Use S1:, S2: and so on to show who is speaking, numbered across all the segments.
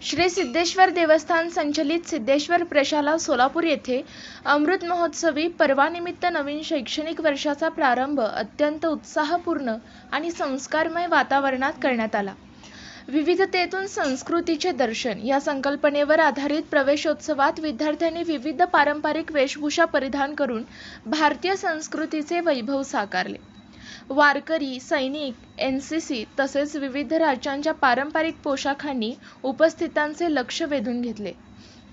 S1: श्री सिद्धेश्वर देवस्थान संचलित सिद्धेश्वर प्रशाला सोलापूर येथे अमृत महोत्सवी पर्वानिमित्त नवीन शैक्षणिक वर्षाचा प्रारंभ अत्यंत उत्साहपूर्ण आणि संस्कारमय वातावरणात करण्यात आला। विविधतेतून संस्कृतीचे दर्शन या संकल्पनेवर आधारित प्रवेशोत्सवात विद्यार्थ्यांनी विविध पारंपरिक वेशभूषा परिधान करून भारतीय संस्कृतीचे वैभव साकारले। वारकरी, सैनिक, एनसीसी तसेच विविध राज्यांच्या पारंपरिक पोशाखांनी उपस्थितांचे लक्ष वेधून घेतले।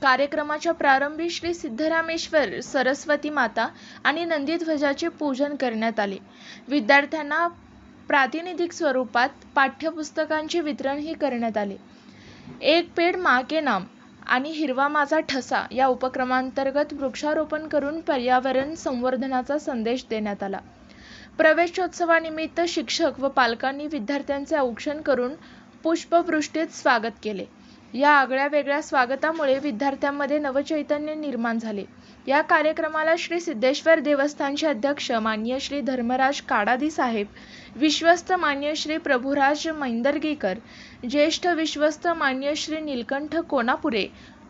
S1: कार्यक्रमाच्या प्रारंभी श्री सिद्धरामेश्वर, सरस्वती माता आणि नंदीध्वजाचे पूजन करण्यात आले। विद्यार्थ्यांना प्रातिनिधिक स्वरूपात पाठ्यपुस्तकांचे वितरणही करण्यात आले। एक पेड़ माँ के नाम आणि हिरवा माझा ठसा या उपक्रमांतर्गत वृक्षारोपण करून पर्यावरण संवर्धनाचा संदेश देण्यात आला। प्रवेशोत्सवानिमित्त शिक्षक व पालकांनी विद्यार्थ्यांचे औक्षण करून पुष्पवृष्टीत स्वागत केले। या आगळ्यावेगळ्या स्वागतामुळे विद्यार्थ्यांमध्ये नवचैतन्य निर्माण झाले। या कार्यक्रमाला श्री सिद्धेश्वर देवस्थानचे अध्यक्ष मान्य श्री धर्मराज काडादी साहेब, विश्वस्त मान्य श्री प्रभुराज मैंदर्गीकर, ज्येष्ठ विश्वस्त मान्य श्री नीलकंठ कोनापुरे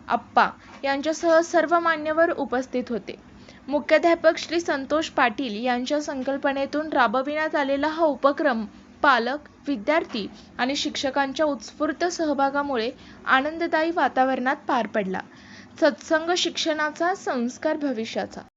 S1: अप्पा यांच्यासह सर्व मान्यवर उपस्थित होते। मुख्याध्यापक श्री संतोष पाटील यांच्या संकल्पनेतून राबविण्यात आलेला हा उपक्रम पालक, विद्यार्थी आणि शिक्षकांच्या उत्स्फूर्त सहभागामुळे आनंददायी वातावरणात पार पडला। सत्संग शिक्षणाचा, संस्कार भविष्याचा।